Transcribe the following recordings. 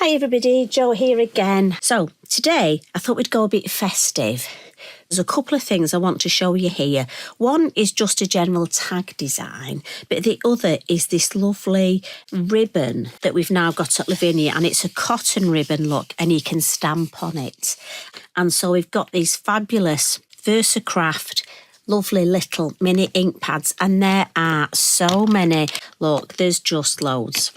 Hi everybody, Jo here again. So today I thought we'd go a bit festive. There's a couple of things I want to show you here. One is just a general tag design, but the other is this lovely ribbon that we've now got at Lavinia, and it's a cotton ribbon, look, and you can stamp on it. And so we've got these fabulous Versacraft lovely little mini ink pads, and there are so many. Look, there's just loads.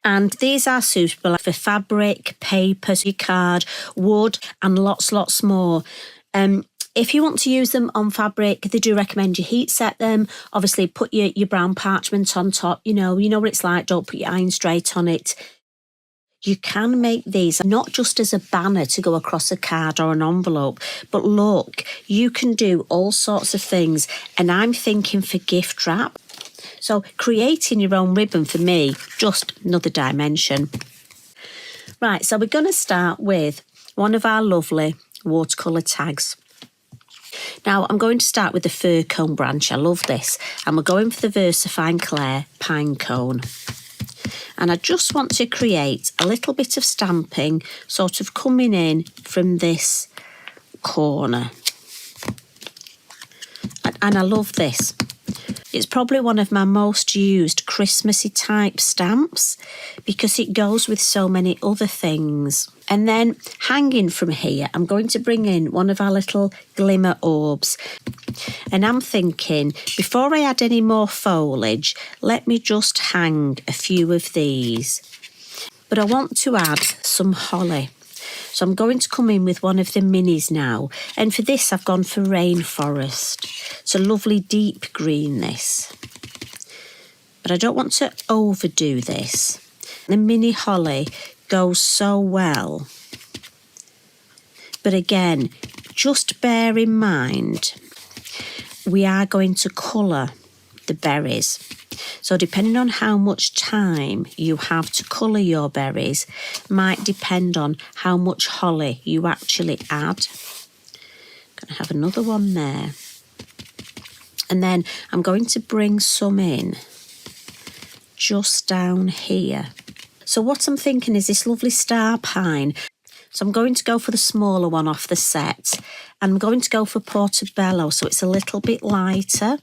And these are suitable for fabric, paper, card, wood, and lots more. If you want to use them on fabric, they do recommend you heat set them. Obviously, put your brown parchment on top. You know what it's like. Don't put your iron straight on it. You can make these not just as a banner to go across a card or an envelope, but look, you can do all sorts of things. And I'm thinking for gift wrap. So creating your own ribbon for me, just another dimension. Right, so we're going to start with one of our lovely watercolour tags. Now, I'm going to start with the fir cone branch. I love this. And we're going for the Versafine Claire pine cone. And I just want to create a little bit of stamping sort of coming in from this corner. And I love this. It's probably one of my most used Christmassy type stamps because it goes with so many other things. And then hanging from here, I'm going to bring in one of our little glimmer orbs. And I'm thinking, before I add any more foliage, let me just hang a few of these. But I want to add some holly. So I'm going to come in with one of the minis now. And for this, I've gone for rainforest. It's a lovely deep green, this. But I don't want to overdo this. The mini holly goes so well. But again, just bear in mind, we are going to colour the berries. So depending on how much time you have to colour your berries might depend on how much holly you actually add. Going to have another one there. And then I'm going to bring some in just down here. So what I'm thinking is this lovely star pine. So I'm going to go for the smaller one off the set. And I'm going to go for portobello, so it's a little bit lighter.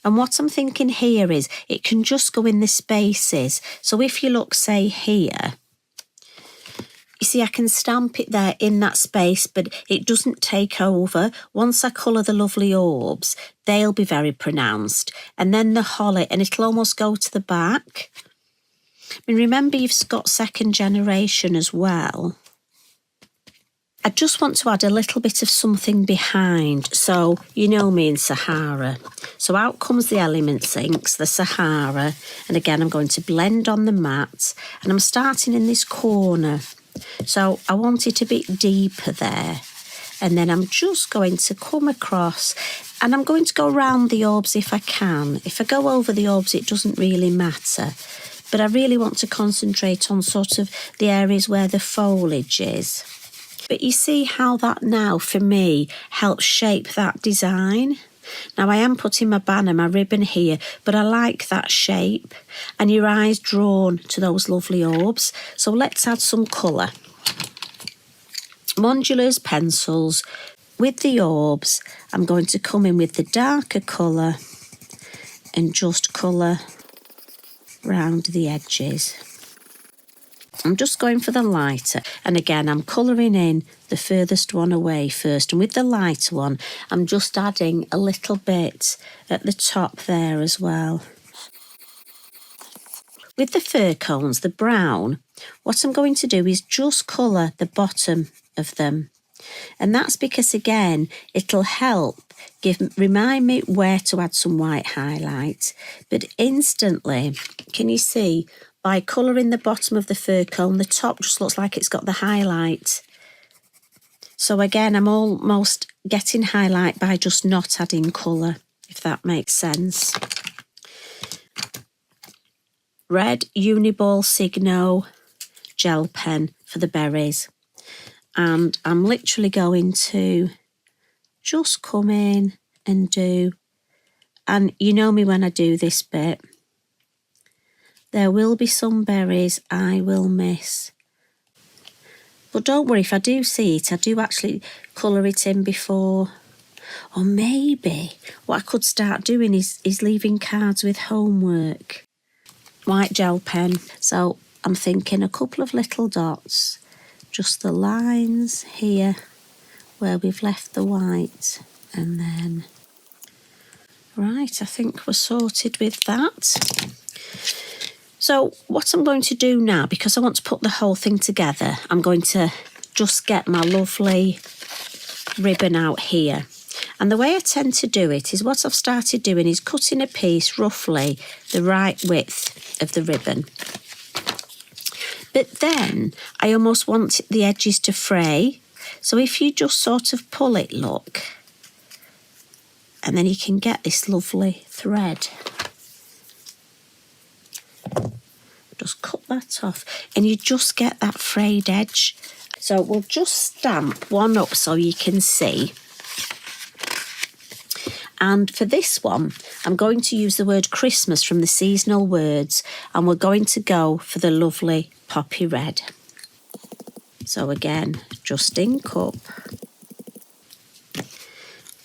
And what I'm thinking here is it can just go in the spaces. So if you look, say, here, you see I can stamp it there in that space, but it doesn't take over. Once I colour the lovely orbs, they'll be very pronounced. And then the holly, and it'll almost go to the back. I mean, remember, you've got second generation as well. I just want to add a little bit of something behind. So, you know me in Sahara. So out comes the Elements inks, the Sahara. And again, I'm going to blend on the mat. And I'm starting in this corner. So I want it a bit deeper there. And then I'm just going to come across. And I'm going to go around the orbs if I can. If I go over the orbs, it doesn't really matter. But I really want to concentrate on sort of the areas where the foliage is. But you see how that now, for me, helps shape that design. Now, I am putting my banner, my ribbon here, but I like that shape. And your eyes drawn to those lovely orbs. So let's add some colour. Modulars, pencils. With the orbs, I'm going to come in with the darker colour and just colour round the edges. I'm just going for the lighter, and again I'm colouring in the furthest one away first, and with the lighter one I'm just adding a little bit at the top there as well. With the fir cones, the brown, what I'm going to do is just colour the bottom of them, and that's because again it'll help remind me where to add some white highlight. But instantly, can you see, by colouring the bottom of the fir cone, the top just looks like it's got the highlight. So again, I'm almost getting highlight by just not adding colour, if that makes sense. Red Uniball Signo gel pen for the berries. And I'm literally going to just come in and do, and you know me when I do this bit, There will be some berries I will miss. But don't worry, if I do see it, I do actually colour it in before. Or maybe what I could start doing is leaving cards with homework. White gel pen. So I'm thinking a couple of little dots, just the lines here where we've left the white, and then, right, I think we're sorted with that. So what I'm going to do now, because I want to put the whole thing together, I'm going to just get my lovely ribbon out here. And the way I tend to do it is what I've started doing is cutting a piece roughly the right width of the ribbon. But then I almost want the edges to fray. So if you just sort of pull it, look, and then you can get this lovely thread. Just cut that off and you just get that frayed edge. So we'll just stamp one up so you can see. And for this one, I'm going to use the word Christmas from the seasonal words, and we're going to go for the lovely poppy red. So again, just ink up.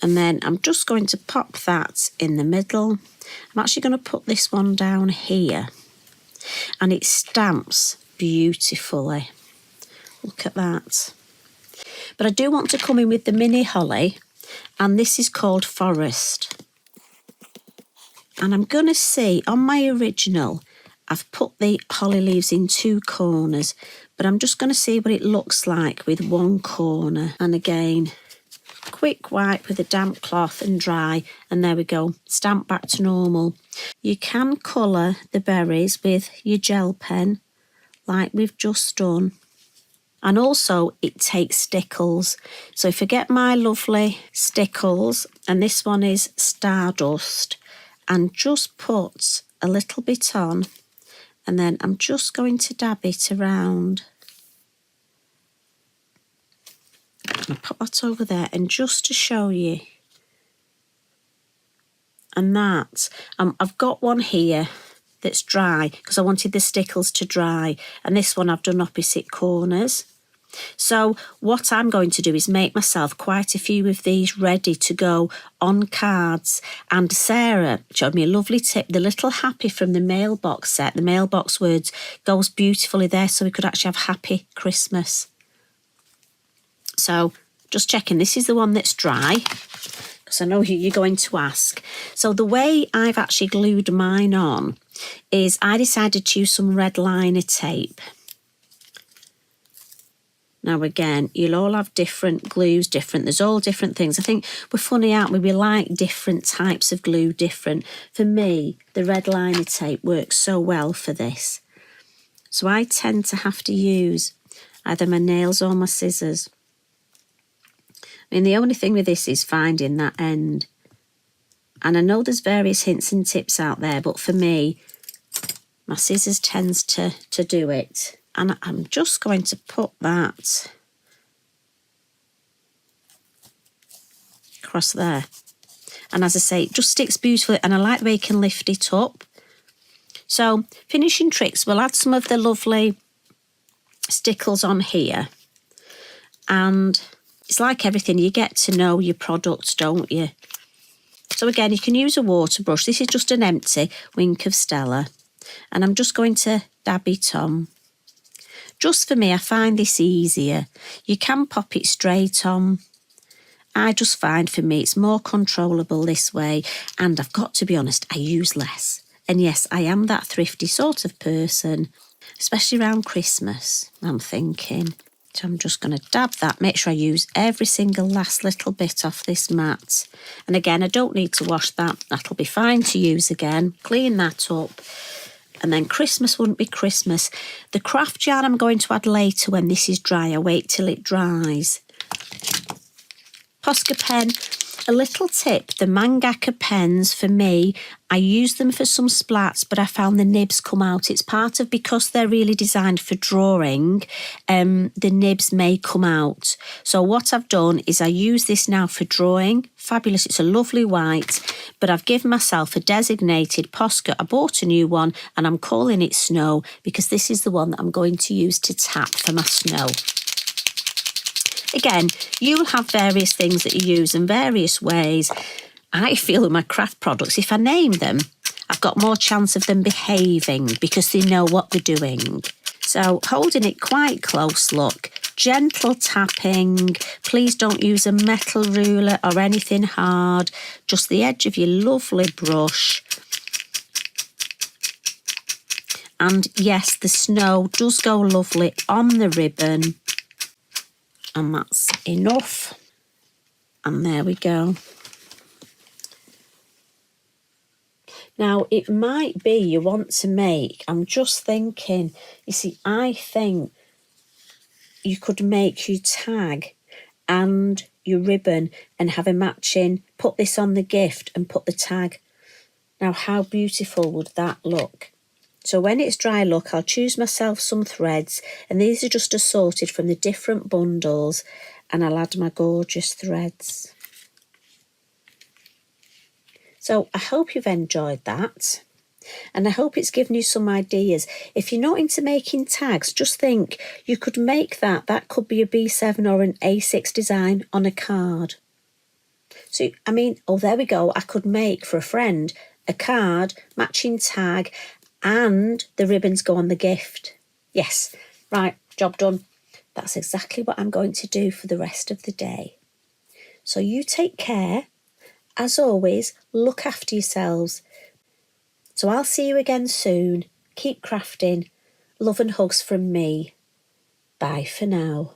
And then I'm just going to pop that in the middle. I'm actually going to put this one down here. And it stamps beautifully. Look at that. But I do want to come in with the mini holly, and this is called Forest. And I'm going to see, on my original, I've put the holly leaves in 2 corners, but I'm just going to see what it looks like with 1 corner. And again, quick wipe with a damp cloth and dry, and there we go, stamp back to normal. You can colour the berries with your gel pen, like we've just done. And also, it takes Stickles. So if I get my lovely Stickles, and this one is Stardust, and just put a little bit on, and then I'm just going to dab it around. I'll put that over there, and just to show you. And that, I've got one here that's dry, because I wanted the Stickles to dry, and this one I've done opposite corners. So what I'm going to do is make myself quite a few of these ready to go on cards. And Sarah showed me a lovely tip. The little happy from the mailbox set, the mailbox words, goes beautifully there, so we could actually have Happy Christmas. So just checking, this is the one that's dry, because I know you're going to ask. So the way I've actually glued mine on is I decided to use some red liner tape. Now again, you'll all have different glues, there's all different things. I think we're funny, aren't we? We like different types of glue, different. For me, the red liner tape works so well for this. So I tend to have to use either my nails or my scissors. I mean, the only thing with this is finding that end. And I know there's various hints and tips out there, but for me, my scissors tends to do it. And I'm just going to put that across there. And as I say, it just sticks beautifully, and I like the way you can lift it up. So, finishing tricks, we'll add some of the lovely Stickles on here. And it's like everything, you get to know your products, don't you? So again, you can use a water brush. This is just an empty Wink of Stella. And I'm just going to dab it on. Just for me, I find this easier. You can pop it straight on. I just find for me it's more controllable this way. And I've got to be honest, I use less. And yes, I am that thrifty sort of person, especially around Christmas, I'm thinking. So I'm just going to dab that, make sure I use every single last little bit off this mat. And again, I don't need to wash that. That'll be fine to use again. Clean that up. And then Christmas wouldn't be Christmas. The craft yarn I'm going to add later when this is dry. I wait till it dries. Posca pen. A little tip, the Mangaka pens for me, I use them for some splats, but I found the nibs come out. It's part of, because they're really designed for drawing, the nibs may come out. So what I've done is I use this now for drawing. Fabulous, it's a lovely white, but I've given myself a designated Posca. I bought a new one and I'm calling it Snow because this is the one that I'm going to use to tap for my snow. Again, you'll have various things that you use in various ways. I feel with my craft products, if I name them, I've got more chance of them behaving because they know what they're doing. So holding it quite close, look, gentle tapping. Please don't use a metal ruler or anything hard, just the edge of your lovely brush. And yes, the snow does go lovely on the ribbon. And that's enough. And there we go. Now, it might be you want to make, I'm just thinking, you see, I think you could make your tag and your ribbon and have a matching, put this on the gift and put the tag. Now, how beautiful would that look? So when it's dry, look, I'll choose myself some threads, and these are just assorted from the different bundles, and I'll add my gorgeous threads. So I hope you've enjoyed that, and I hope it's given you some ideas. If you're not into making tags, just think you could make that. That could be a B7 or an A6 design on a card. So, I mean, oh, there we go. I could make for a friend a card, matching tag, and the ribbons go on the gift. Yes, right, job done. That's exactly what I'm going to do for the rest of the day. So you take care. As always, look after yourselves. So I'll see you again soon. Keep crafting. Love and hugs from me. Bye for now.